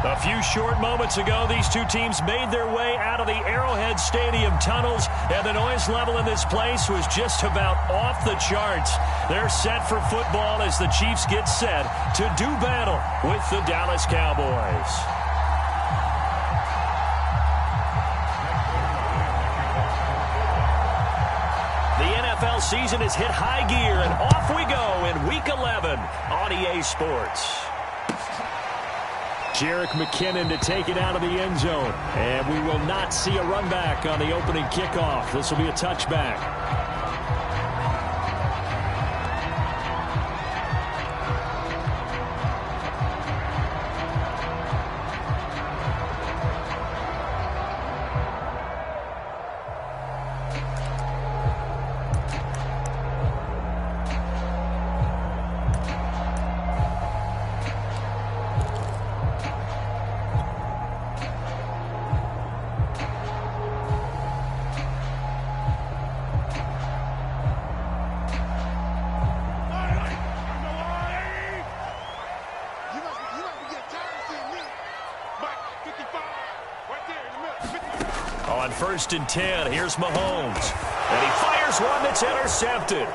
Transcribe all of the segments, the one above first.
A few short moments ago, these two teams made their way out of the Arrowhead Stadium tunnels, and the noise level in this place was just about off the charts. They're set for football as the Chiefs get set to do battle with the Dallas Cowboys. The NFL season has hit high gear, and off we go in Week 11 on EA Sports. Jerick McKinnon to take it out of the end zone. And we will not see a run back on the opening kickoff. This will be a touchback. On 1st and 10, here's Mahomes. And he fires one that's intercepted.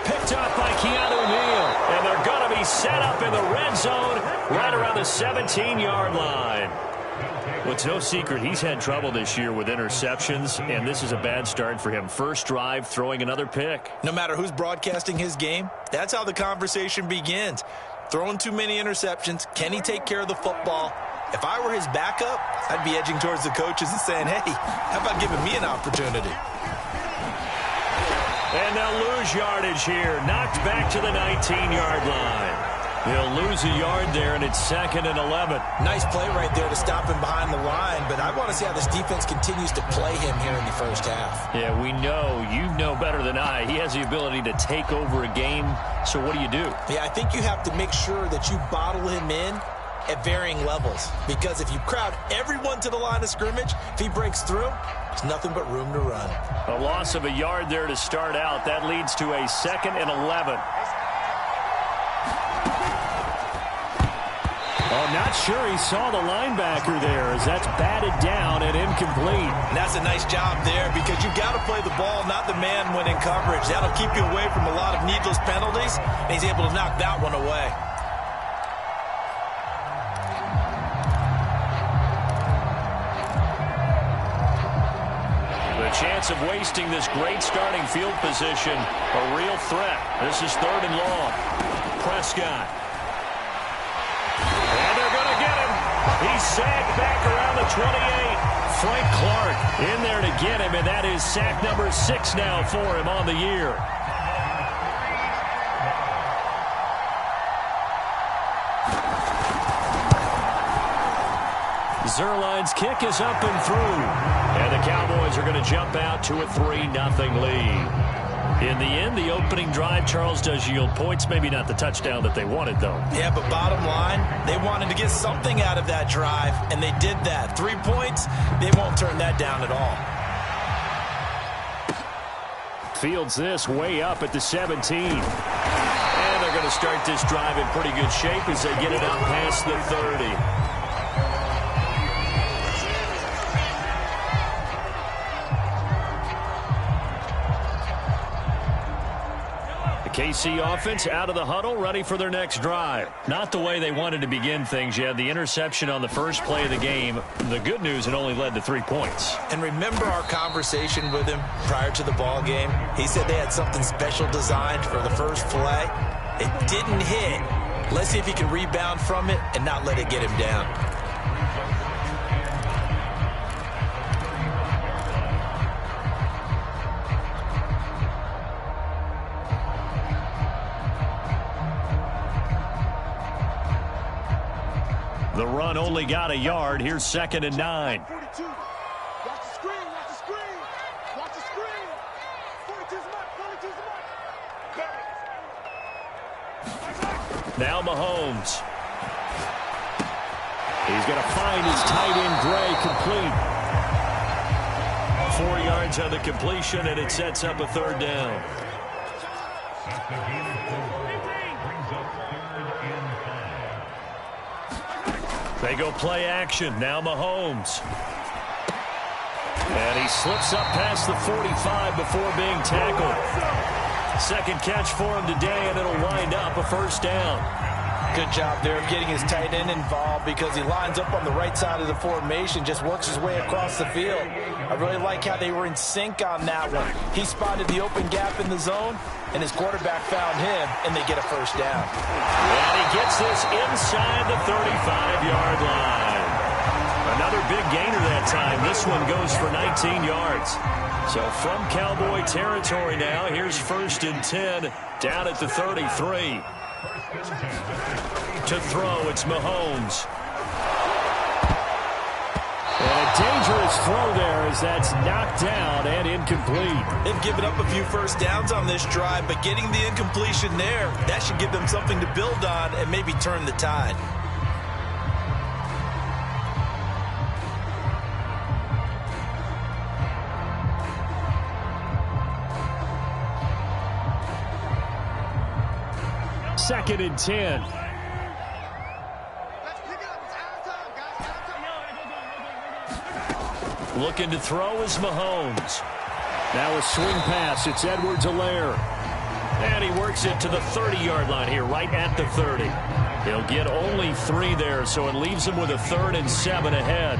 Picked up by Keanu Neal. And they're going to be set up in the red zone right around the 17-yard line. Well, it's no secret he's had trouble this year with interceptions, and this is a bad start for him. First drive, throwing another pick. No matter who's broadcasting his game, that's how the conversation begins. Throwing too many interceptions. Can he take care of the football? If I were his backup, I'd be edging towards the coaches and saying, hey, how about giving me an opportunity? And they'll lose yardage here. Knocked back to the 19-yard line. He'll lose a yard there, and it's 2nd and 11. Nice play right there to stop him behind the line, but I want to see how this defense continues to play him here in the first half. Yeah, we know. You know better than I. He has the ability to take over a game, so what do you do? Yeah, I think you have to make sure that you bottle him in at varying levels, because if you crowd everyone to the line of scrimmage, if he breaks through, there's nothing but room to run. A loss of a yard there to start out. That leads to a 2nd and 11. Oh, not sure he saw the linebacker there as that's batted down and incomplete. And that's a nice job there, because you've got to play the ball, not the man when in coverage. That'll keep you away from a lot of needless penalties, and he's able to knock that one away. Chance of wasting this great starting field position, a real threat. This is 3rd and long. Prescott. And they're going to get him. He's sacked back around the 28. Frank Clark in there to get him, and that is sack number 6 now for him on the year. Zerline's kick is up and through. And the Cowboys are going to jump out to a 3-0 lead. In the end, the opening drive, Charles, does yield points. Maybe not the touchdown that they wanted, though. Yeah, but bottom line, they wanted to get something out of that drive, and they did that. 3 points, they won't turn that down at all. Fields this way up at the 17. And they're going to start this drive in pretty good shape as they get it out past the 30. KC offense out of the huddle, ready for their next drive. Not the way they wanted to begin things. You had the interception on the first play of the game. The good news, it only led to 3 points. And remember our conversation with him prior to the ball game? He said they had something special designed for the first play. It didn't hit. Let's see if he can rebound from it and not let it get him down. The run only got a yard. Here's 2nd and 9. 42. Watch the screen. Watch the screen. Watch the screen. 42's the mark. 42's the mark. Now Mahomes. He's going to find his tight end Gray complete. 4 yards on the completion, and it sets up a 3rd down. They go play action. Now Mahomes. And he slips up past the 45 before being tackled. Second catch for him today, and it'll wind up a first down. Good job there of getting his tight end involved because he lines up on the right side of the formation, just works his way across the field. I really like how they were in sync on that one. He spotted the open gap in the zone, and his quarterback found him, and they get a first down. And he gets this inside the 35-yard line. Another big gainer that time. This one goes for 19 yards. So from Cowboy territory now, here's 1st and 10 down at the 33. To throw, it's Mahomes. And a dangerous throw there as that's knocked down and incomplete. They've given up a few first downs on this drive, but getting the incompletion there, that should give them something to build on and maybe turn the tide. Second and 10. Let's pick it up. It's out of time, guys. Looking to throw is Mahomes. Now a swing pass. It's Edwards-Helaire. And he works it to the 30-yard line here, right at the 30. He'll get only 3 there, so it leaves him with a 3rd and 7 ahead.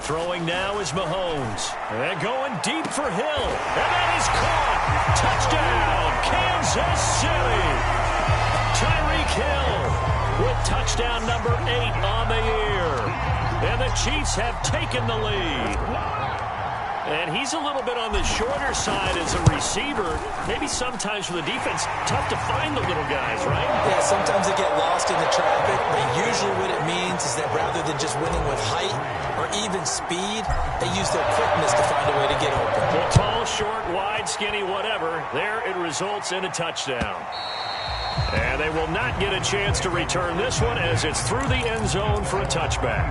Throwing now is Mahomes. And going deep for Hill. And that is caught. Touchdown, Kansas City. Tyreek Hill with touchdown number 8 on the year. And the Chiefs have taken the lead. And he's a little bit on the shorter side as a receiver. Maybe sometimes for the defense, tough to find the little guys, right? Yeah, sometimes they get lost in the traffic, but usually what it means is that rather than just winning with height or even speed, they use their quickness to find a way to get open. Well, tall, short, wide, skinny, whatever, there it results in a touchdown. And they will not get a chance to return this one as it's through the end zone for a touchback.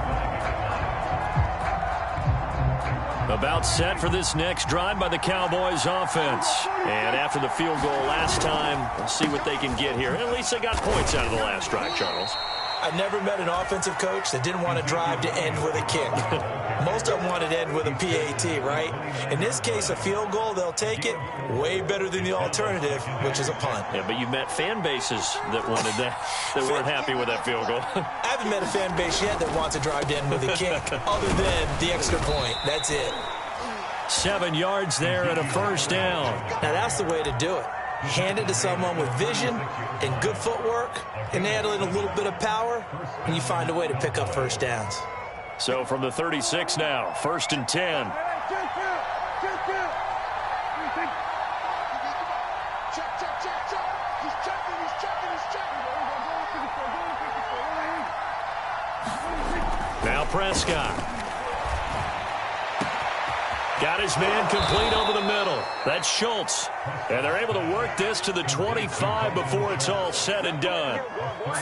About set for this next drive by the Cowboys offense. And after the field goal last time, we'll see what they can get here. At least they got points out of the last drive, Charles. I've never met an offensive coach that didn't want to drive to end with a kick. Most of them wanted to end with a PAT, right? In this case, a field goal, they'll take it. Way better than the alternative, which is a punt. Yeah, but you've met fan bases that wanted that, that weren't happy with that field goal. I haven't met a fan base yet that wants to drive to end with a kick, other than the extra point. That's it. 7 yards there and a first down. Now, that's the way to do it. Hand it to someone with vision and good footwork, and add in a little bit of power, and you find a way to pick up first downs. So from the 36 now, 1st and 10. Now Prescott. Got his man complete over the middle. That's Schultz. And they're able to work this to the 25 before it's all said and done.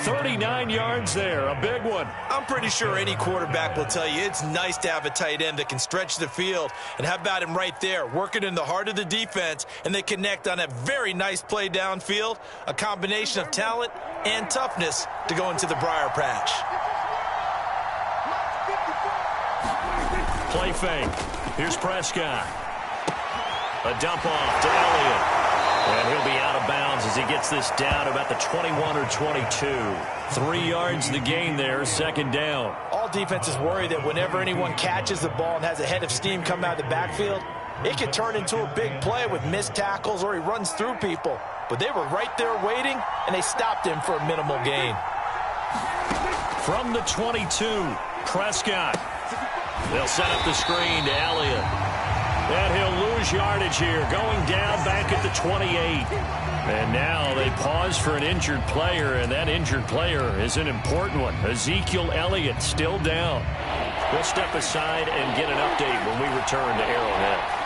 39 yards there, a big one. I'm pretty sure any quarterback will tell you it's nice to have a tight end that can stretch the field. And how about him right there, working in the heart of the defense, and they connect on a very nice play downfield, a combination of talent and toughness to go into the briar patch. Play fake. Here's Prescott. A dump off to Elliott. And he'll be out of bounds as he gets this down about the 21 or 22. 3 yards the gain there, second down. All defenses worry that whenever anyone catches the ball and has a head of steam come out of the backfield, it could turn into a big play with missed tackles or he runs through people. But they were right there waiting, and they stopped him for a minimal gain. From the 22, Prescott. They'll set up the screen to Elliott. And he'll lose yardage here, going down back at the 28. And now they pause for an injured player, and that injured player is an important one. Ezekiel Elliott still down. We'll step aside and get an update when we return to Arrowhead.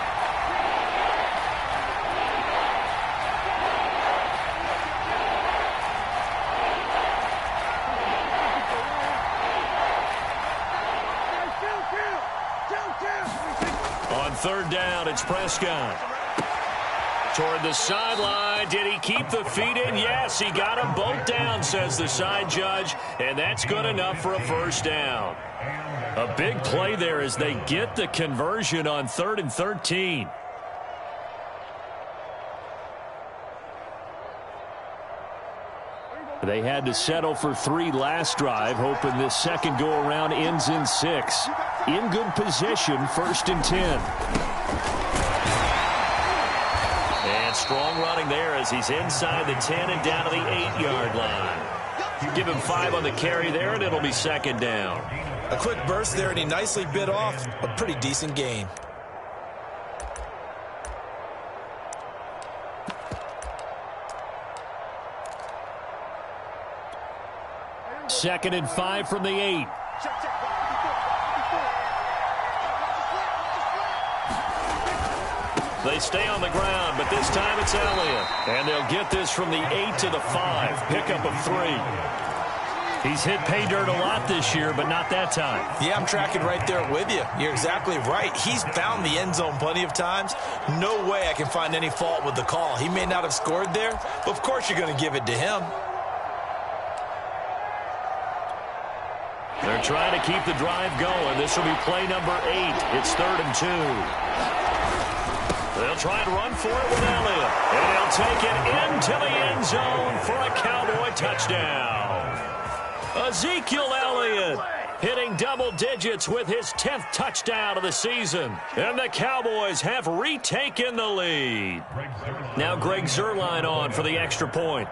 third down. It's Prescott. Toward the sideline. Did he keep the feet in? Yes, he got them both down, says the side judge. And that's good enough for a first down. A big play there as they get the conversion on 3rd and 13. They had to settle for 3 last drive, hoping this second go-around ends in 6. In good position, 1st and 10. And strong running there as he's inside the 10 and down to the 8-yard line. Give him 5 on the carry there, and it'll be 2nd down. A quick burst there, and he nicely bit off a pretty decent gain. 2nd and 5 from the 8. They stay on the ground, but this time it's Elliott. And they'll get this from the 8 to the 5. Pickup of 3. He's hit pay dirt a lot this year, but not that time. Yeah, I'm tracking right there with you. You're exactly right. He's found the end zone plenty of times. No way I can find any fault with the call. He may not have scored there, but of course you're going to give it to him. They're trying to keep the drive going. This will be play number 8. It's 3rd and 2. They'll try and run for it with Elliott. And he'll take it into the end zone for a Cowboy touchdown. Ezekiel Elliott hitting double digits with his 10th touchdown of the season. And the Cowboys have retaken the lead. Now Greg Zuerlein on for the extra point.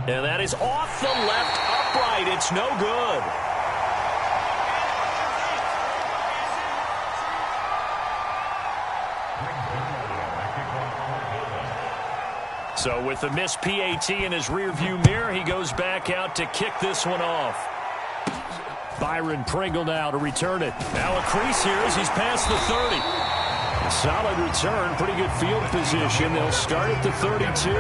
And that is off the left upright. It's no good. So with the missed PAT in his rearview mirror, he goes back out to kick this one off. Byron Pringle now to return it. Now a crease here as he's past the 30. Solid return, pretty good field position. They'll start at the 32.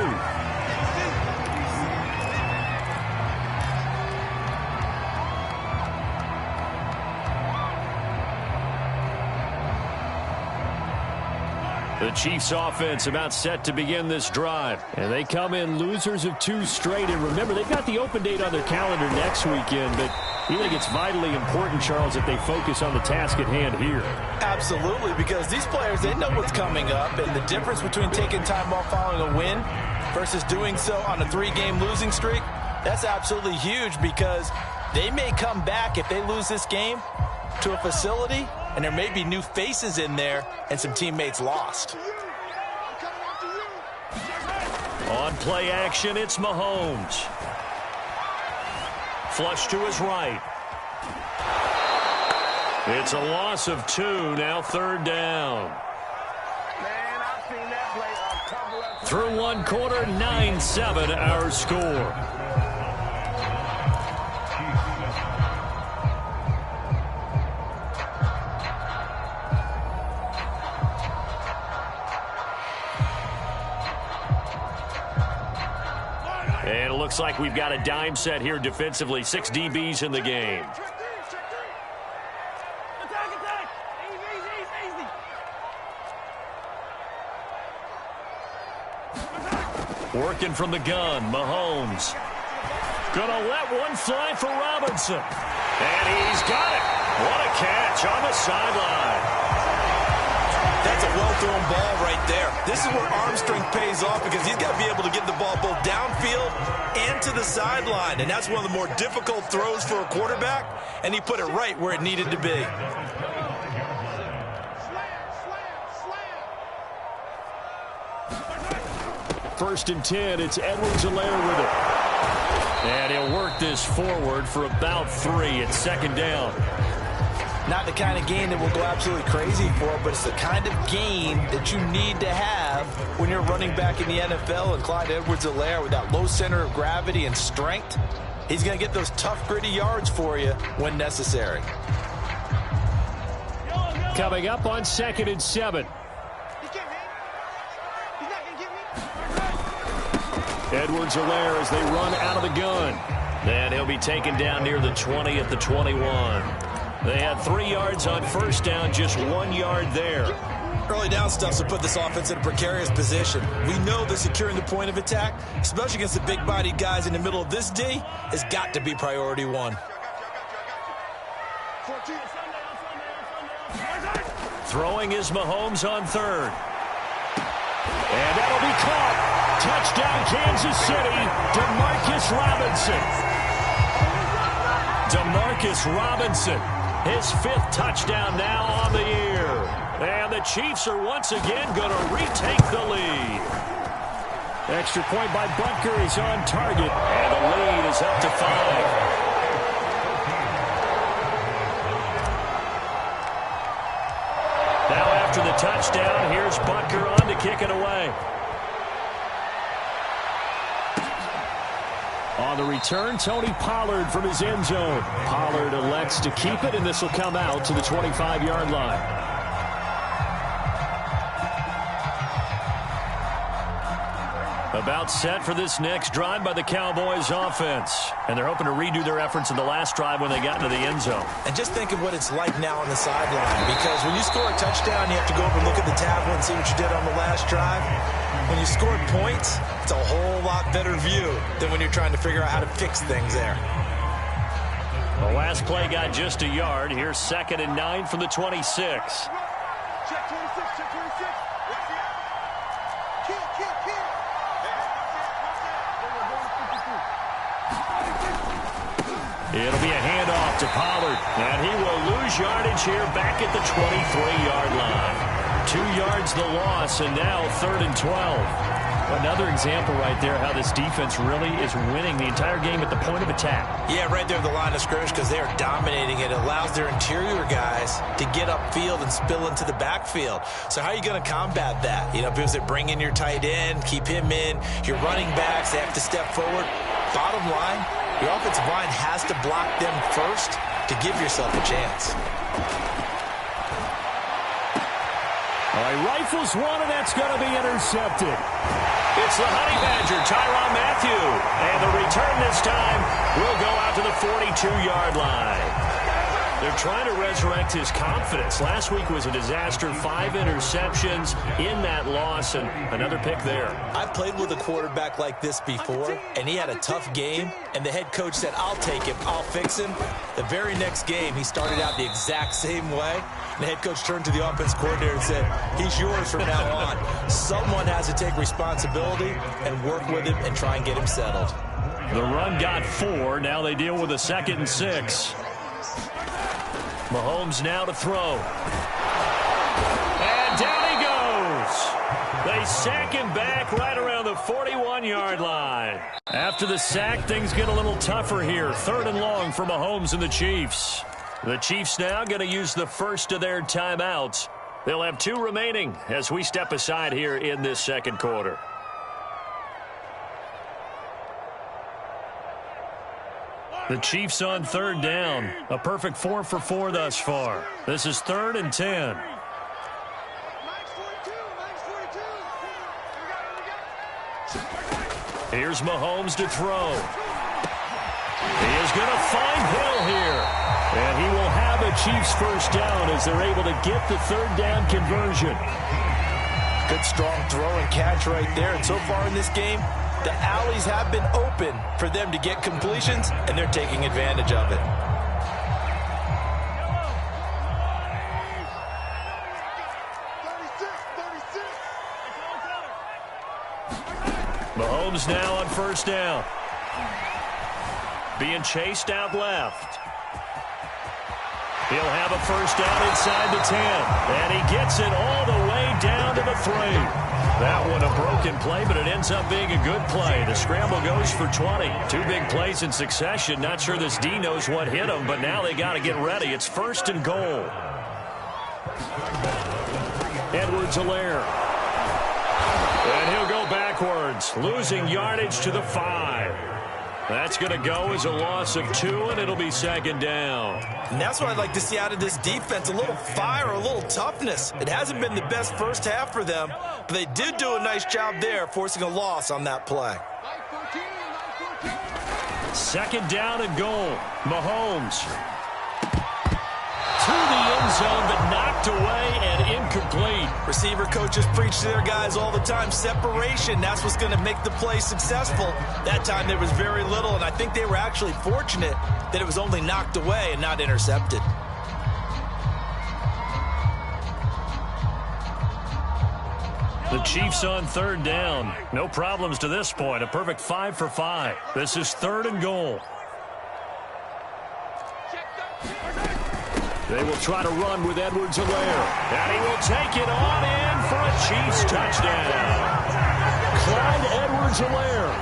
The Chiefs offense about set to begin this drive. And they come in losers of 2 straight. And remember, they've got the open date on their calendar next weekend. But you think it's vitally important, Charles, that they focus on the task at hand here. Absolutely, because these players, they know what's coming up. And the difference between taking time off following a win versus doing so on a 3-game losing streak, that's absolutely huge because they may come back if they lose this game to a facility, and there may be new faces in there and some teammates lost. On play action, it's Mahomes. Flush to his right. It's a loss of 2, now 3rd down. Through 1 quarter, 9-7 our score. And it looks like we've got a dime set here defensively. 6 DBs in the game. Working from the gun, Mahomes. Gonna let one fly for Robinson. And he's got it. What a catch on the sideline. That's a well-thrown ball right there. This is where arm strength pays off because he's got to be able to get the ball both downfield and to the sideline. And that's one of the more difficult throws for a quarterback, and he put it right where it needed to be. First and 10, it's Edwards-Helaire with it. And he'll work this forward for about 3. It's 2nd down. Not the kind of gain that we'll go absolutely crazy for, but it's the kind of gain that you need to have when you're running back in the NFL. And Clyde Edwards-Helaire, with that low center of gravity and strength, he's going to get those tough, gritty yards for you when necessary. Coming up on 2nd and 7. Edwards-Helaire as they run out of the gun. And he'll be taken down near the 20 at the 21. They had 3 yards on first down, just 1 yard there. Early down stuff to put this offense in a precarious position. We know that securing the point of attack, especially against the big-bodied guys in the middle of this D, has got to be priority one. Throwing is Mahomes on third. And that'll be caught. Touchdown, Kansas City. DeMarcus Robinson, his 5th touchdown now on the year. And the Chiefs are once again going to retake the lead. Extra point by Butker is on target. And the lead is up to 5. Now after the touchdown, here's Butker on to kick it away. On the return, Tony Pollard from his end zone. Pollard elects to keep it, and this will come out to the 25-yard line. About set for this next drive by the Cowboys offense. And they're hoping to redo their efforts in the last drive when they got into the end zone. And just think of what it's like now on the sideline. Because when you score a touchdown, you have to go over and look at the tablet and see what you did on the last drive. When you scored points, it's a whole lot better view than when you're trying to figure out how to fix things there. The last play got just a yard. Here's 2nd and 9 from the 26. Check 26, check 26. It'll be a handoff to Pollard, and he will lose yardage here back at the 23-yard line. 2 yards the loss, and now 3rd and 12. Another example right there how this defense really is winning the entire game at the point of attack. Yeah, right there at the line of scrimmage because they are dominating it. It allows their interior guys to get upfield and spill into the backfield. So how are you going to combat that? You know, because they bring in your tight end, keep him in. Your running backs, they have to step forward. Bottom line, your offensive line has to block them first to give yourself a chance. All right, rifles one, and that's going to be intercepted. It's the Honey Badger, Tyrann Mathieu. And the return this time will go out to the 42-yard line. They're trying to resurrect his confidence. Last week was a disaster. 5 interceptions in that loss, and another pick there. I've played with a quarterback like this before, and he had a tough game, and the head coach said, I'll take him, I'll fix him. The very next game, he started out the exact same way. The head coach turned to the offense coordinator and said, he's yours from now on. Someone has to take responsibility and work with him and try and get him settled. The run got 4. Now they deal with a 2nd and 6. Mahomes now to throw. And down he goes. They sack him back right around the 41-yard line. After the sack, things get a little tougher here. 3rd and long for Mahomes and the Chiefs. The Chiefs now going to use the first of their timeouts. They'll have 2 remaining as we step aside here in this second quarter. The Chiefs on 3rd down. A perfect 4 for 4 thus far. This is 3rd and 10. Here's Mahomes to throw. He is going to find Hill here. And he will have a Chiefs first down as they're able to get the 3rd down conversion. Good strong throw and catch right there. And so far in this game, the alleys have been open for them to get completions, and they're taking advantage of it. Mahomes now on 1st down. Being chased out left. He'll have a 1st down inside the 10. And he gets it all the way down to the 3. That one a broken play, but it ends up being a good play. The scramble goes for 20. 2 big plays in succession. Not sure this D knows what hit him, but now they got to get ready. It's 1st and goal. Edwards-Helaire. And he'll go backwards, losing yardage to the 5. That's going to go as a loss of 2, and it'll be 2nd down. And that's what I'd like to see out of this defense, a little fire, a little toughness. It hasn't been the best first half for them, but they did do a nice job there, forcing a loss on that play. Second down and goal. Mahomes. To the end zone, but knocked away and incomplete. Receiver coaches preach to their guys all the time. Separation, that's what's going to make the play successful. That time there was very little, and I think they were actually fortunate that it was only knocked away and not intercepted. The Chiefs on third down. No problems to this point. A perfect 5 for 5. This is third and goal. They will try to run with Edwards-Helaire. And he will take it on in for a Chiefs touchdown. Clyde Edwards-Helaire,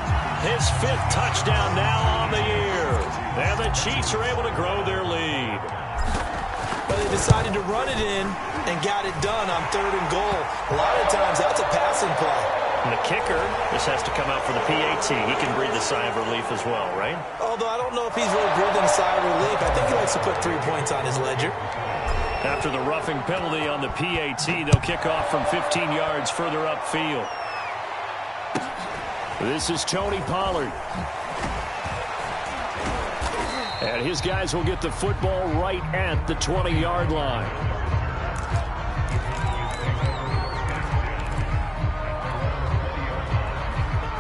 his 5th touchdown now on the year. And the Chiefs are able to grow their lead. But they decided to run it in and got it done on third and goal. A lot of times that's a passing play. And the kicker, this has to come out for the PAT. He can breathe a sigh of relief as well, right? Although I don't know if he's really breathing a sigh of relief. I think he likes to put 3 points on his ledger. After the roughing penalty on the PAT, they'll kick off from 15 yards further upfield. This is Tony Pollard. And his guys will get the football right at the 20-yard line.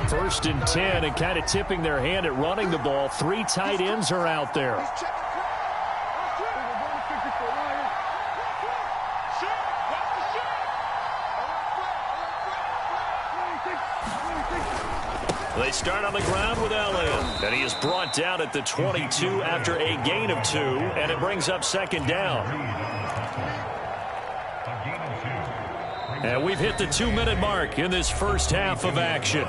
First and 10, and kind of tipping their hand at running the ball. 3 tight ends are out there. They start on the ground with Elliott, and he is brought down at the 22 after a gain of 2, and it brings up second down. And we've hit the 2-minute mark in this first half of action.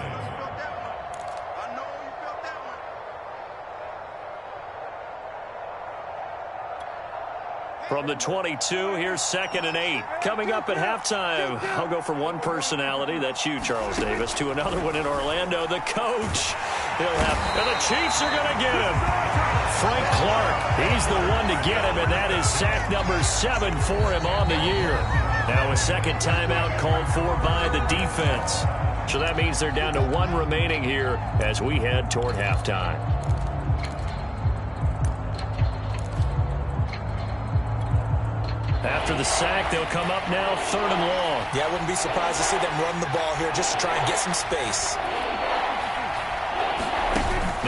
From the 22, here's 2nd and 8. Coming up at halftime, I'll go from one personality, that's you, Charles Davis, to another one in Orlando, the coach. And the Chiefs are going to get him. Frank Clark, he's the one to get him, and that is sack number 7 for him on the year. Now a second timeout called for by the defense. So that means they're down to 1 remaining here as we head toward halftime. After the sack, they'll come up now 3rd and long. Yeah, I wouldn't be surprised to see them run the ball here just to try and get some space.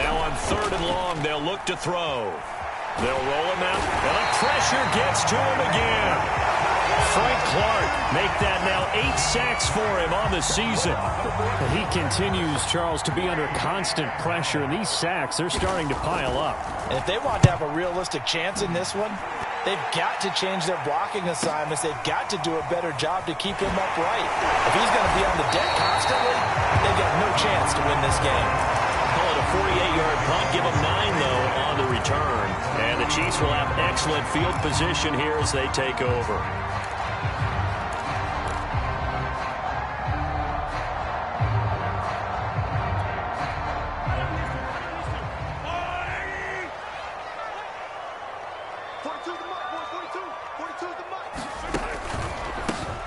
Now on 3rd and long, they'll look to throw. They'll roll him out, and the pressure gets to him again. Frank Clark make that now 8 sacks for him on the season. He continues, Charles, to be under constant pressure, and these sacks, they're starting to pile up. And if they want to have a realistic chance in this one, they've got to change their blocking assignments. They've got to do a better job to keep him upright. If he's going to be on the deck constantly, they've got no chance to win this game. Call it a 48-yard punt. Give them 9, though, on the return. And the Chiefs will have excellent field position here as they take over.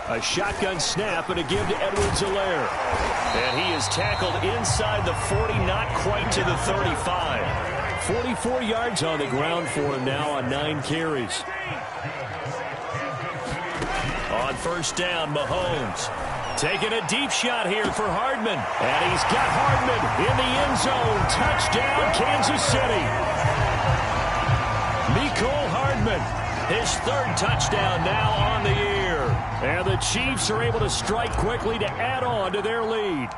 A shotgun snap and a give to Edwards-Helaire. And he is tackled inside the 40, not quite to the 35. 44 yards on the ground for him now on 9 carries. On first down, Mahomes taking a deep shot here for Hardman. And he's got Hardman in the end zone. Touchdown, Kansas City. Mecole Hardman, his 3rd touchdown now on the year. And the Chiefs are able to strike quickly to add on to their lead.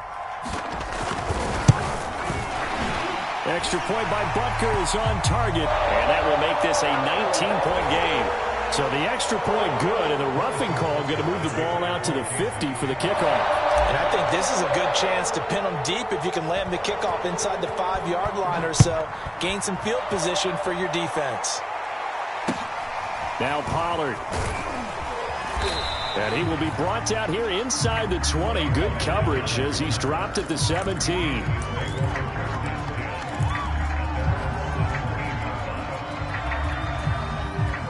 Extra point by Butker is on target, and that will make this a 19-point game. So the extra point good, and the roughing call going to move the ball out to the 50 for the kickoff. And I think this is a good chance to pin them deep if you can land the kickoff inside the 5-yard line or so. Gain some field position for your defense. Now Pollard. And he will be brought out here inside the 20. Good coverage as he's dropped at the 17.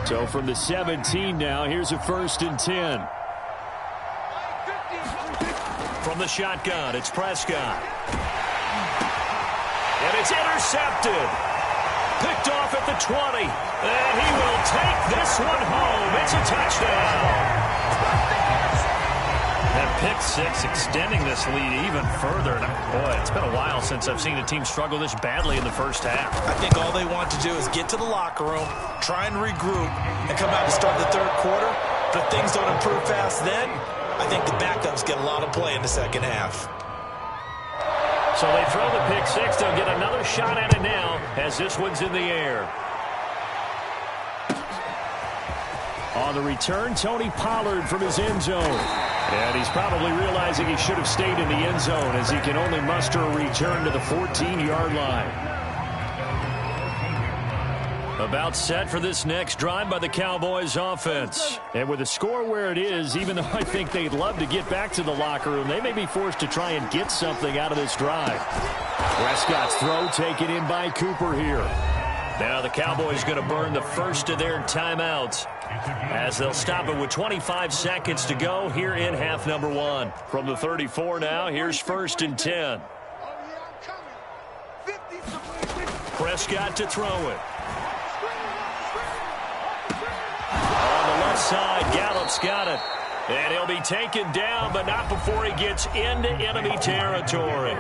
So from the 17 now, here's a 1st and 10. From the shotgun, it's Prescott. And it's intercepted. Picked off at the 20. And he will take this one home. It's a touchdown. That pick six extending this lead even further. And boy, it's been a while since I've seen a team struggle this badly in the first half. I think all they want to do is get to the locker room, try and regroup, and come out to start the third quarter. But if things don't improve fast then, I think the backups get a lot of play in the second half. So they throw the pick six. They'll get another shot at it now as this one's in the air. On the return, Tony Pollard from his end zone. And he's probably realizing he should have stayed in the end zone as he can only muster a return to the 14-yard line. About set for this next drive by the Cowboys offense. And with the score where it is, even though I think they'd love to get back to the locker room, they may be forced to try and get something out of this drive. Prescott's throw taken in by Cooper here. Now the Cowboys going to burn the first of their timeouts as they'll stop it with 25 seconds to go here in half number one. From the 34 now, here's 1st and 10. Prescott to throw it. On the left side, Gallup's got it. And he'll be taken down, but not before he gets into enemy territory.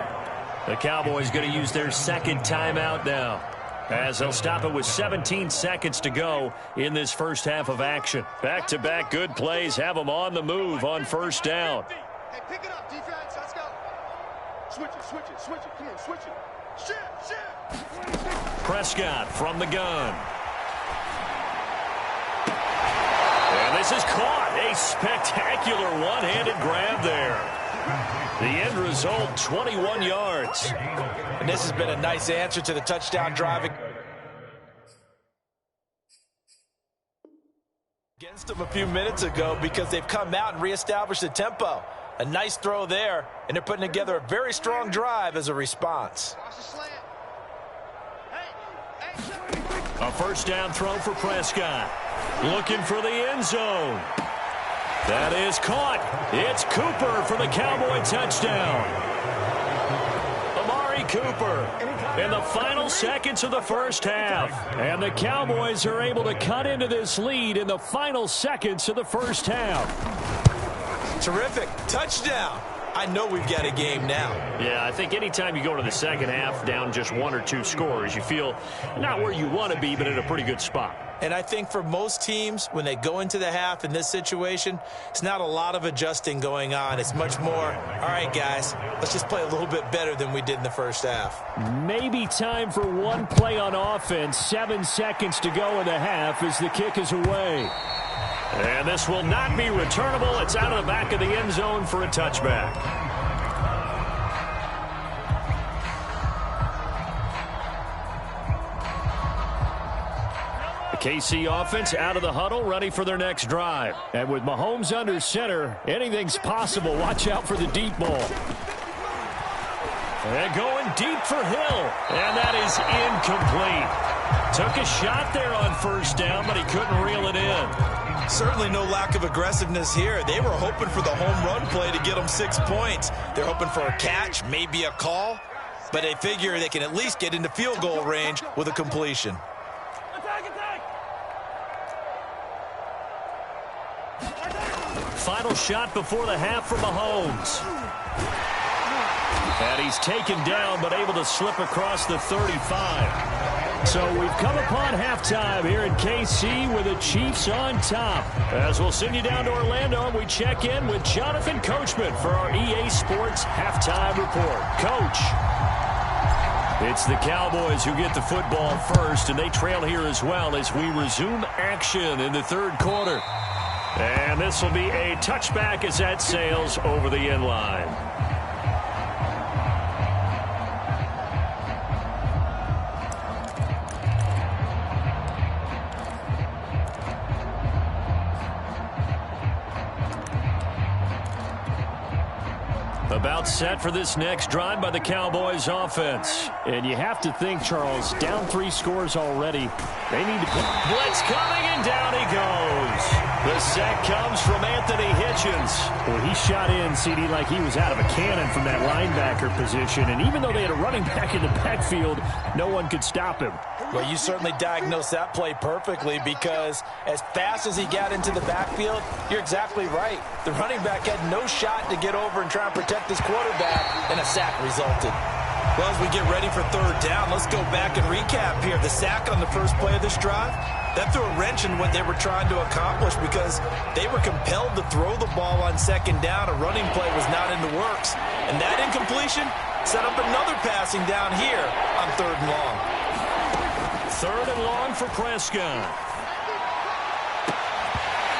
The Cowboys going to use their second timeout now, as they'll stop it with 17 seconds to go in this first half of action. Back-to-back good plays have them on the move on first down. Hey, pick it up, defense. Let's go. Switch it. Come on, switch it. Shit. Prescott from the gun. And this is caught. A spectacular one-handed grab there. The end result, 21 yards. And this has been a nice answer to the touchdown drive against them a few minutes ago, because they've come out and reestablished the tempo. A nice throw there, and they're putting together a very strong drive as a response. A first down throw for Prescott. Looking for the end zone. That is caught. It's Cooper for the Cowboy touchdown. Amari Cooper in the final seconds of the first half. And the Cowboys are able to cut into this lead in the final seconds of the first half. Terrific. Touchdown. I know we've got a game now. Yeah, I think anytime you go to the second half down just 1 or 2 scores, you feel not where you want to be, but in a pretty good spot. And I think for most teams, when they go into the half in this situation, it's not a lot of adjusting going on. It's much more, all right, guys, let's just play a little bit better than we did in the first half. Maybe time for one play on offense. 7 seconds to go in the half as the kick is away. And this will not be returnable. It's out of the back of the end zone for a touchback. The KC offense out of the huddle, ready for their next drive. And with Mahomes under center, anything's possible. Watch out for the deep ball. And going deep for Hill. And that is incomplete. Took a shot there on first down, but he couldn't reel it in. Certainly no lack of aggressiveness here. They were hoping for the home run play to get them 6 points. They're hoping for a catch, maybe a call, but they figure they can at least get into field goal range with a completion. Final shot before the half for Mahomes. And he's taken down, but able to slip across the 35. So we've come upon halftime here in KC with the Chiefs on top. As we'll send you down to Orlando, we check in with Jonathan Coachman for our EA Sports Halftime Report. Coach. It's the Cowboys who get the football first, and they trail here as well as we resume action in the third quarter. And this will be a touchback as that sails over the end line. About set for this next drive by the Cowboys offense. And you have to think, Charles, down 3 scores already. They need to put... Blitz coming, and down he goes. The sack comes from Anthony Hitchens. Well, he shot in, CD, like he was out of a cannon from that linebacker position. And even though they had a running back in the backfield, no one could stop him. Well, you certainly diagnosed that play perfectly, because as fast as he got into the backfield, you're exactly right. The running back had no shot to get over and try and protect his quarterback, and a sack resulted. Well, as we get ready for third down, let's go back and recap here. The sack on the first play of this drive, that threw a wrench in what they were trying to accomplish, because they were compelled to throw the ball on second down. A running play was not in the works. And that incompletion set up another passing down here on third and long. Third and long for Prescott.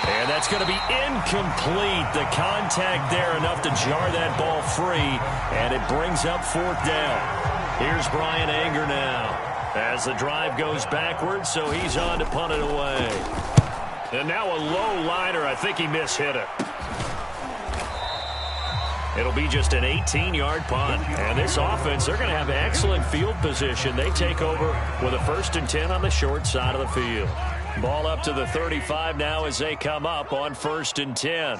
And that's going to be incomplete. The contact there enough to jar that ball free, and it brings up fourth down. Here's Brian Anger now as the drive goes backwards, so he's on to punt it away. And now a low liner. I think he mishit it. It'll be just an 18-yard punt. And this offense, they're going to have excellent field position. They take over with a 1st and 10 on the short side of the field. Ball up to the 35 now as they come up on 1st and 10.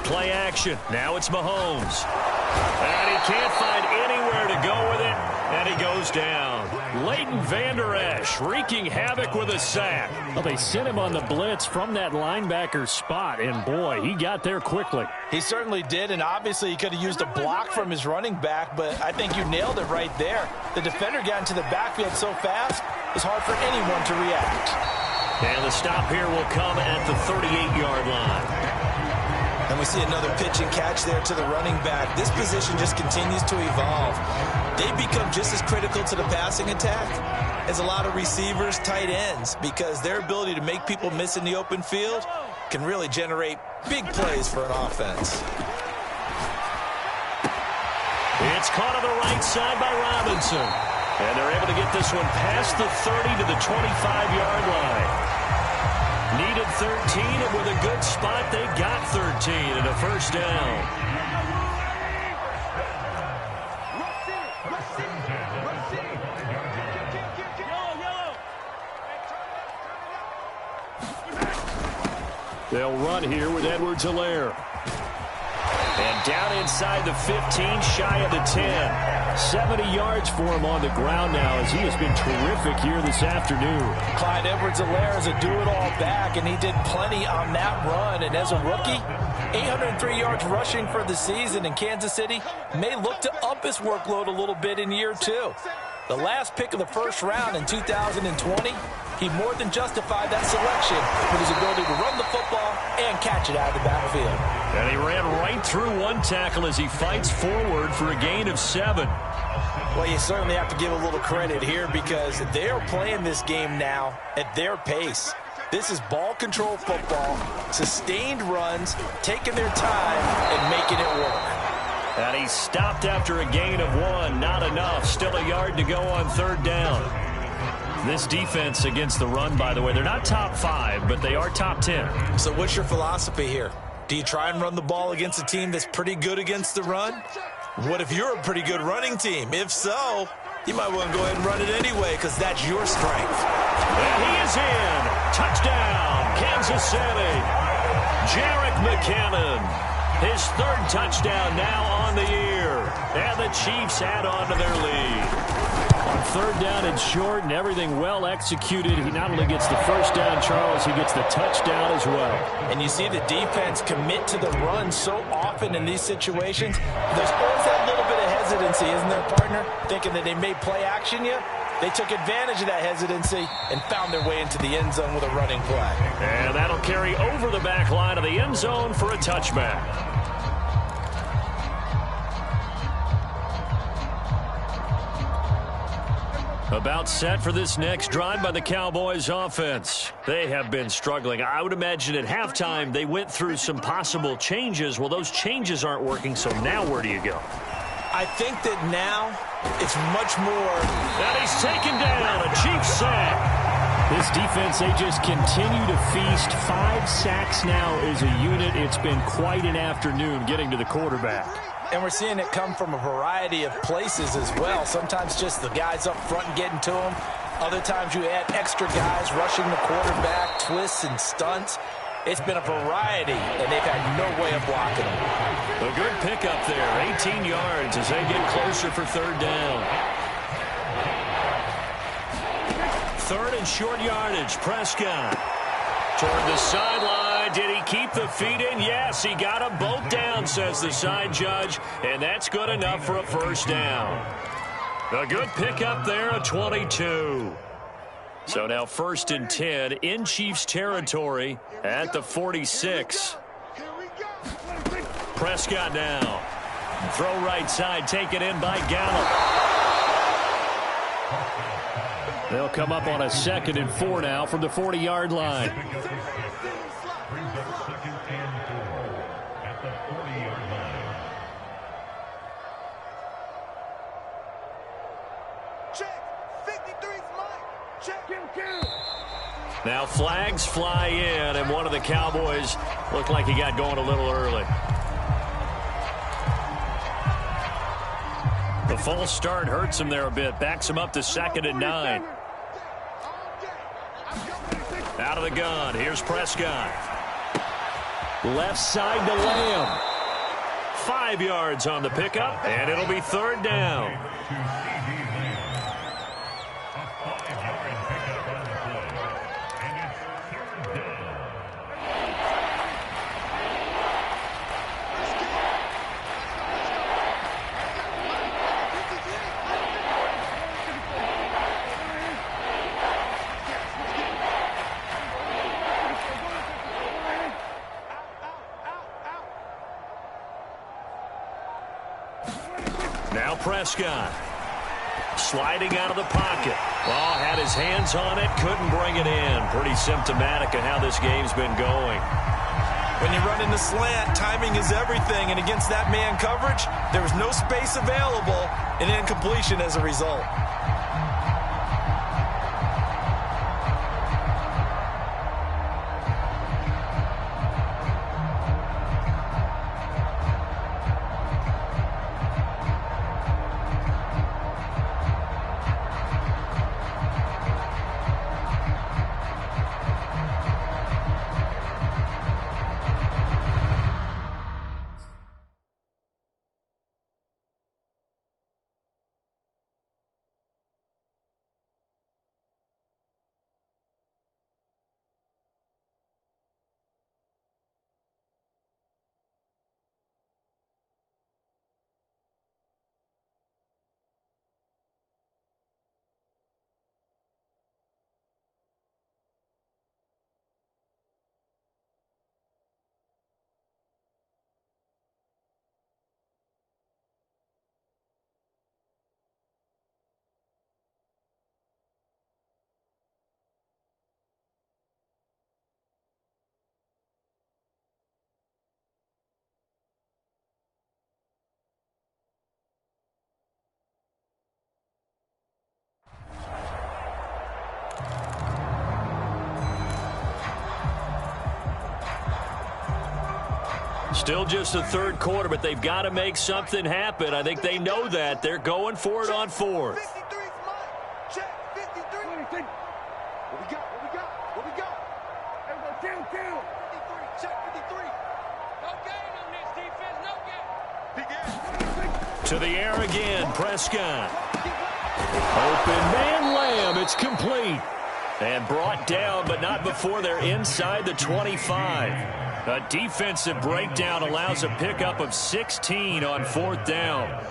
Play action. Now it's Mahomes. And he can't find anywhere to go with it, and he goes down. Leighton Vander Esch wreaking havoc with a sack. Well, they sent him on the blitz from that linebacker spot, and boy, he got there quickly. He certainly did, and obviously he could have used a block from his running back, but I think you nailed it right there. The defender got into the backfield so fast, it's hard for anyone to react. And the stop here will come at the 38-yard line. And we see another pitch and catch there to the running back. This position just continues to evolve. They become just as critical to the passing attack as a lot of receivers, tight ends, because their ability to make people miss in the open field can really generate big plays for an offense. It's caught on the right side by Robinson. And they're able to get this one past the 30 to the 25-yard line. Needed 13, and with a good spot, they got 13 and a first down. They'll run here with Edwards-Helaire. And down inside the 15, shy of the 10. 70 yards for him on the ground now, as he has been terrific here this afternoon. Clyde Edwards-Helaire is a do-it-all back, and he did plenty on that run. And as a rookie, 803 yards rushing for the season, in Kansas City may look to up his workload a little bit in year 2. The last pick of the first round in 2020, he more than justified that selection with his ability to run the football and catch it out of the backfield. And he ran right through one tackle as he fights forward for a gain of 7. Well, you certainly have to give a little credit here, because they're playing this game now at their pace. This is ball control football, sustained runs, taking their time and making it work. And he stopped after a gain of 1. Not enough. Still a yard to go on third down. This defense against the run, by the way, they're not top 5, but they are top 10. So what's your philosophy here? Do you try and run the ball against a team that's pretty good against the run? What if you're a pretty good running team? If so, you might want to go ahead and run it anyway, because that's your strength. And he is in. Touchdown, Kansas City. Jerick McKinnon. His 3rd touchdown now on the year. And the Chiefs add on to their lead. On third down and short, and everything well executed. He not only gets the first down, Charles, he gets the touchdown as well. And you see the defense commit to the run so often in these situations. There's always that little bit of hesitancy, isn't there, partner? Thinking that they may play action you. They took advantage of that hesitancy and found their way into the end zone with a running play. And that'll carry over the back line of the end zone for a touchback. About set for this next drive by the Cowboys offense. They have been struggling. I would imagine at halftime they went through some possible changes. Well, those changes aren't working, so now where do you go? I think that now it's much more. And he's taken down, a Chiefs sack. This defense, they just continue to feast. 5 sacks now as a unit. It's been quite an afternoon getting to the quarterback. And we're seeing it come from a variety of places as well. Sometimes just the guys up front getting to them. Other times you add extra guys rushing the quarterback, twists and stunts. It's been a variety, and they've had no way of blocking them. A good pickup there, 18 yards as they get closer for 3rd down. 3rd and short yardage, Prescott. Toward the sideline, did he keep the feet in? Yes, he got them both down, says the side judge, and that's good enough for a 1st down. A good pickup there, a 22. So now 1st and 10 in Chiefs territory at the 46. Prescott now. Throw right side, taken in by Gallup. They'll come up on a 2nd and 4 now from the 40-yard line. Now flags fly in, and one of the Cowboys looked like he got going a little early. The false start hurts him there a bit. Backs him up to 2nd and 9. Out of the gun. Here's Prescott. Left side to Lamb. 5 yards on the pickup, and it'll be 3rd down. Now Prescott sliding out of the pocket. Ball had his hands on it, couldn't bring it in. Pretty symptomatic of how this game's been going. When you run in the slant, timing is everything, and against that man coverage, there was no space available, and incompletion as a result. Still just the 3rd quarter, but they've got to make something happen. I think they know that. They're going for it on 4th. 53, check, 53. What we got? What we got? Everybody down. 53, check, 53. No gain on this defense, no gain. To the air again, Prescott. Open man, Lamb. It's complete. And brought down, but not before they're inside the 25. A defensive breakdown allows a pickup of 16 on 4th down.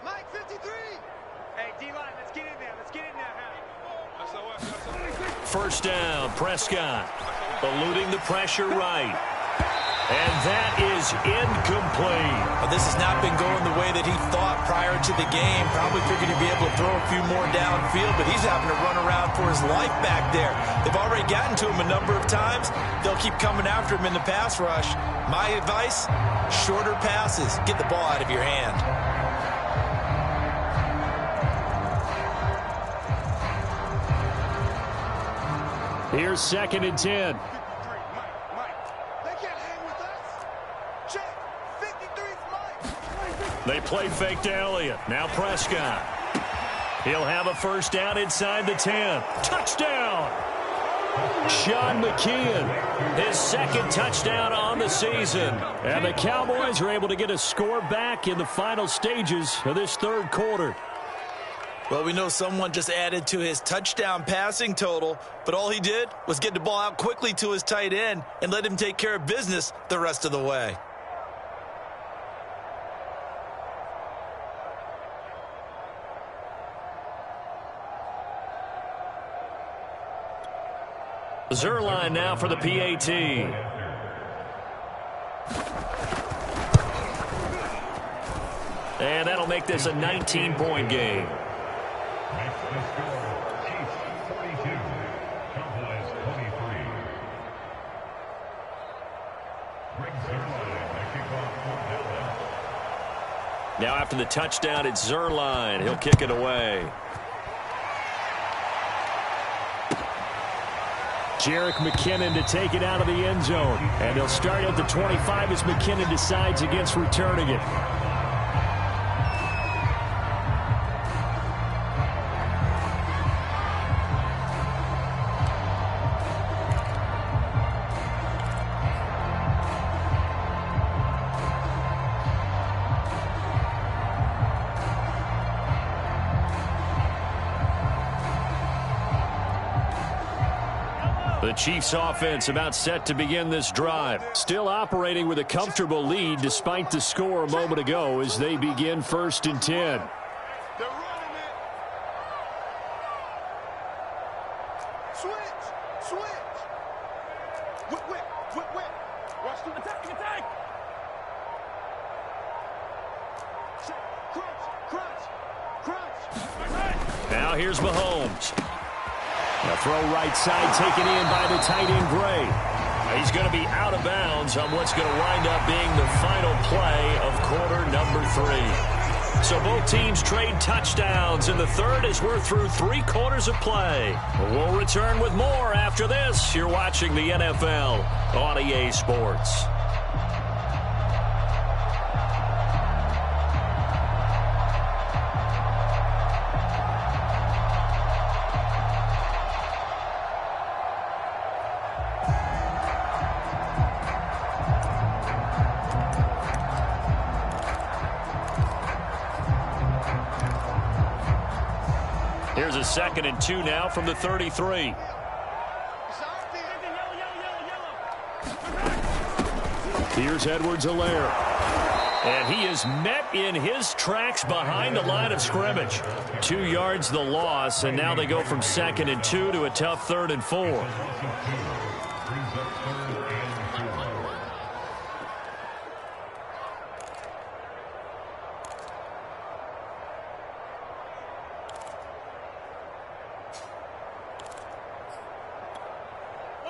Mike, 53. Hey, D-line, let's get in there. Let's get in there, huh? First down, Prescott. Eluding the pressure right. And that is incomplete. Well, this has not been going the way that he thought prior to the game. Probably figured he'd be able to throw a few more downfield, but he's having to run around for his life back there. They've already gotten to him a number of times. They'll keep coming after him in the pass rush. My advice, shorter passes. Get the ball out of your hand. Here's 2nd and 10. They play fake to Elliott. Now Prescott. He'll have a first down inside the 10. Touchdown! Sean McKeon, his 2nd touchdown on the season. And the Cowboys are able to get a score back in the final stages of this 3rd quarter. Well, we know someone just added to his touchdown passing total, but all he did was get the ball out quickly to his tight end and let him take care of business the rest of the way. Zerline now for the PAT. And that'll make this a 19-point game. Now after the touchdown, it's Zerline. He'll kick it away. Jerick McKinnon to take it out of the end zone. And they'll start at the 25 as McKinnon decides against returning it. The Chiefs offense about set to begin this drive. Still operating with a comfortable lead despite the score a moment ago as they begin 1st and 10. They're running it. Switch. Whip. Watch the attack. Crunch. Now here's Mahomes. A throw right side taken in by the tight end Gray. He's going to be out of bounds on what's going to wind up being the final play of quarter number 3. So both teams trade touchdowns in the 3rd as we're through 3 quarters of play. We'll return with more after this. You're watching the NFL on EA Sports. Here's a 2nd and 2 now from the 33. Here's Edwards-Helaire. And he is met in his tracks behind the line of scrimmage. 2 yards the loss, and now they go from 2nd and 2 to a tough 3rd and 4.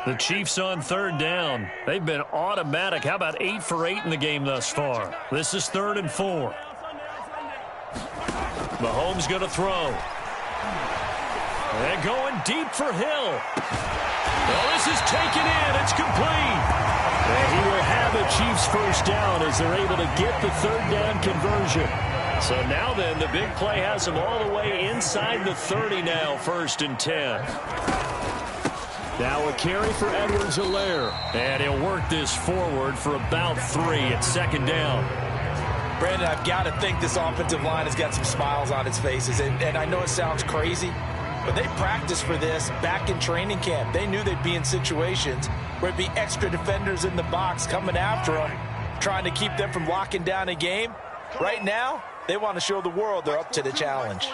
The Chiefs on 3rd down. They've been automatic. How about 8 for 8 in the game thus far? This is 3rd and 4. Mahomes going to throw. And going deep for Hill. Well, this is taken in. It's complete. And he will have a Chiefs first down as they're able to get the 3rd down conversion. So now then, the big play has them all the way inside the 30 now, 1st and 10. Now a carry for Edwards-Helaire. And he'll work this forward for about 3 at 2nd down. Brandon, I've got to think this offensive line has got some smiles on its faces. And I know it sounds crazy, but they practiced for this back in training camp. They knew they'd be in situations where it'd be extra defenders in the box coming after them, trying to keep them from locking down a game. Right now, they want to show the world they're up to the challenge.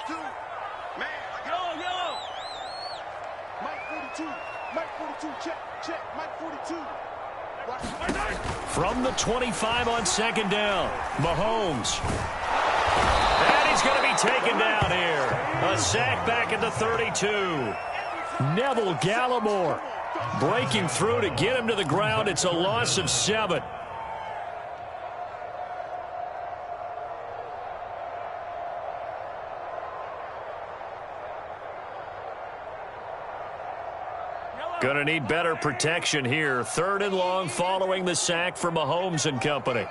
42. Mike 42, check. Mike 42. From the 25 on second down, Mahomes. And he's going to be taken down here. A sack back at the 32. Neville Gallimore breaking through to get him to the ground. It's a loss of 7. Going to need better protection here. 3rd and long following the sack for Mahomes and company.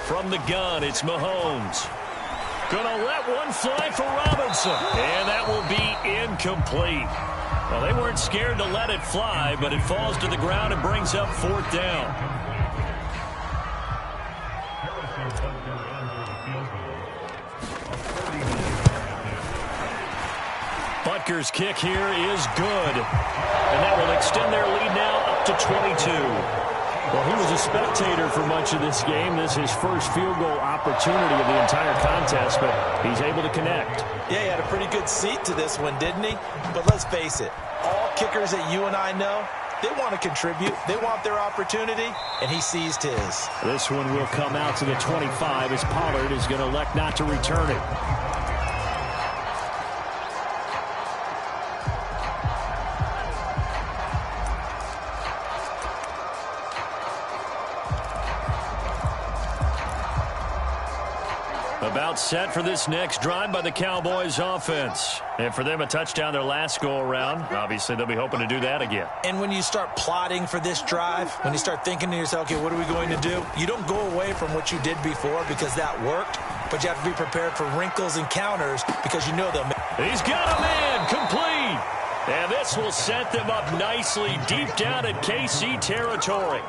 From the gun, it's Mahomes. Going to let one fly for Robinson. And that will be incomplete. Well, they weren't scared to let it fly, but it falls to the ground and brings up 4th down. Butker's kick here is good. And that will extend their lead now up to 22. Well, he was a spectator for much of this game. This is his first field goal opportunity of the entire contest, but he's able to connect. Yeah, he had a pretty good seat to this one, didn't he? But let's face it, all kickers that you and I know, they want to contribute. They want their opportunity, and he seized his. This one will come out to the 25 as Pollard is going to elect not to return it. About set for this next drive by the Cowboys offense. And for them, a touchdown their last go-around. Obviously, they'll be hoping to do that again. And when you start plotting for this drive, when you start thinking to yourself, okay, what are we going to do? You don't go away from what you did before because that worked, but you have to be prepared for wrinkles and counters because you know they'll make. He's got a man complete. And this will set them up nicely deep down at KC territory.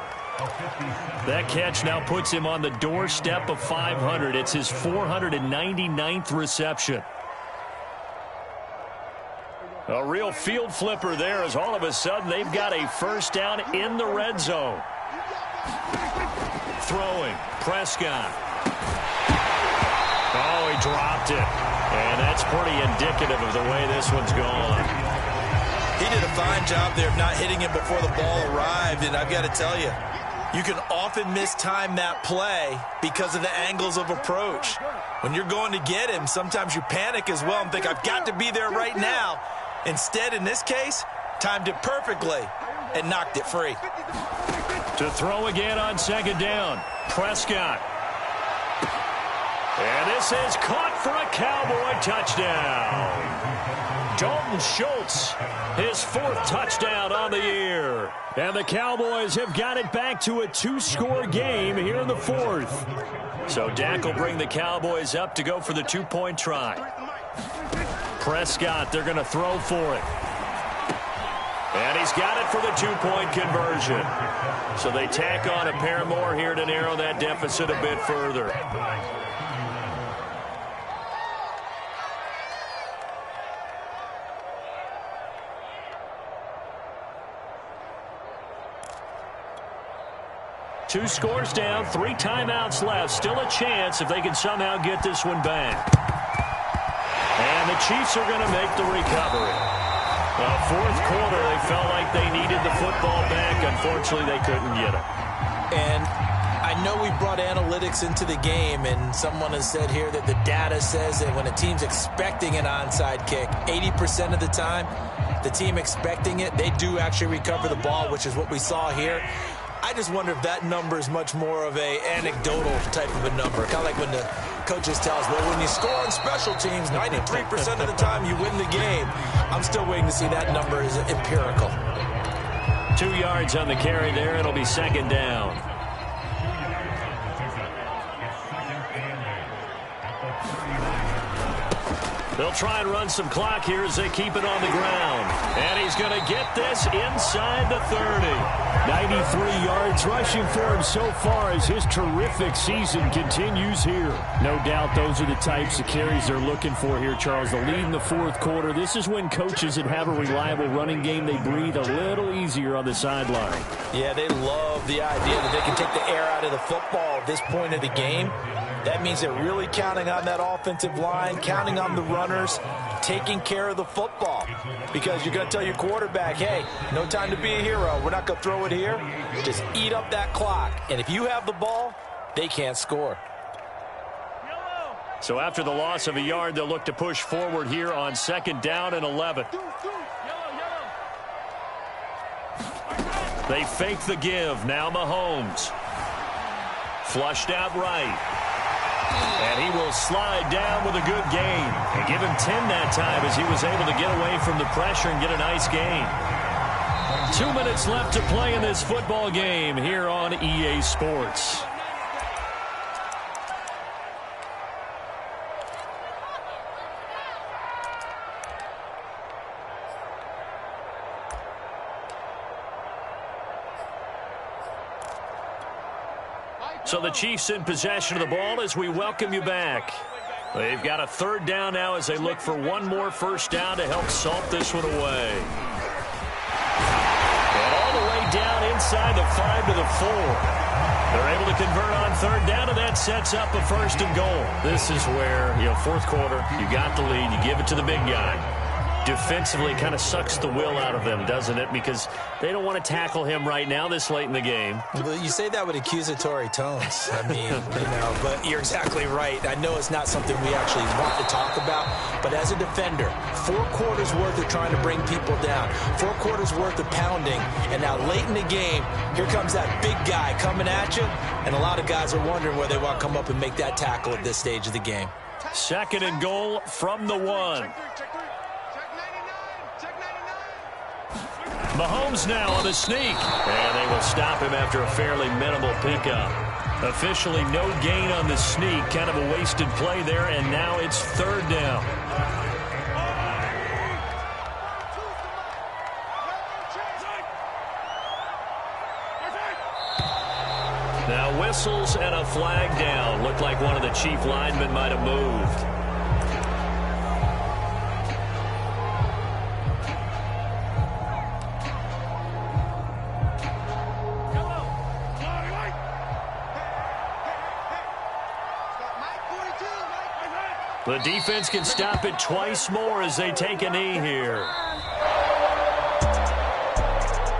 That catch now puts him on the doorstep of 500. It's his 499th reception. A real field flipper there as all of a sudden they've got a first down in the red zone. Throwing, Prescott. Oh, he dropped it. And that's pretty indicative of the way this one's gone. He did a fine job there of not hitting him before the ball arrived, and I've got to tell you, you can often mistime that play because of the angles of approach. When you're going to get him, sometimes you panic as well and think, I've got to be there right now. Instead, in this case, timed it perfectly and knocked it free. To throw again on second down, Prescott. And this is caught for a Cowboy touchdown. Dalton Schultz, his 4th touchdown on the year. And the Cowboys have got it back to a 2-score game here in the 4th. So Dak will bring the Cowboys up to go for the 2-point try. Prescott, they're going to throw for it. And he's got it for the 2-point conversion. So they tack on a pair more here to narrow that deficit a bit further. Two scores down, 3 timeouts left. Still a chance if they can somehow get this one back. And the Chiefs are going to make the recovery. Well, 4th quarter, they felt like they needed the football back. Unfortunately, they couldn't get it. And I know we brought analytics into the game, and someone has said here that the data says that when a team's expecting an onside kick, 80% of the time, the team expecting it, they do actually recover the ball, which is what we saw here. I just wonder if that number is much more of a anecdotal type of a number. Kind of like when the coaches tell us, well, when you score on special teams, 93% of the time you win the game. I'm still waiting to see that number is empirical. 2 yards on the carry there. It'll be second down. They'll try and run some clock here as they keep it on the ground. And he's going to get this inside the 30. 93 yards rushing for him so far as his terrific season continues here. No doubt those are the types of carries they're looking for here, Charles. The lead in the 4th quarter. This is when coaches that have a reliable running game, they breathe a little easier on the sideline. Yeah, they love the idea that they can take the air out of the football at this point of the game. That means they're really counting on that offensive line, counting on the runners, taking care of the football. Because you're going to tell your quarterback, hey, no time to be a hero. We're not going to throw it here. Just eat up that clock. And if you have the ball, they can't score. So after the loss of a yard, they'll look to push forward here on 2nd down and 11. They fake the give. Now Mahomes. Flushed out right. And he will slide down with a good gain. And give him 10 that time as he was able to get away from the pressure and get a nice gain. 2 minutes left to play in this football game here on EA Sports. So the Chiefs in possession of the ball as we welcome you back. They've got a 3rd down now as they look for one more 1st down to help salt this one away. And all the way down inside the 5 to the 4. They're able to convert on 3rd down, and that sets up a 1st and goal. This is where, 4th quarter, you got the lead, you give it to the big guy. Defensively kind of sucks the will out of them, doesn't it? Because they don't want to tackle him right now this late in the game. Well, you say that with accusatory tones. I mean, but you're exactly right. I know it's not something we actually want to talk about, but as a defender, 4 quarters worth of trying to bring people down, 4 quarters worth of pounding, and now late in the game, here comes that big guy coming at you, and a lot of guys are wondering where they want to come up and make that tackle at this stage of the game. 2nd and goal from the 1. Mahomes now on the sneak. And they will stop him after a fairly minimal pickup. Officially no gain on the sneak. Kind of a wasted play there, and now it's 3rd down. Now whistles and a flag down. Looked like one of the Chief linemen might have moved. The defense can stop it twice more as they take a knee here.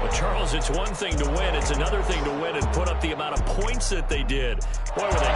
Well, Charles, it's one thing to win. It's another thing to win and put up the amount of points that they did. Boy, were they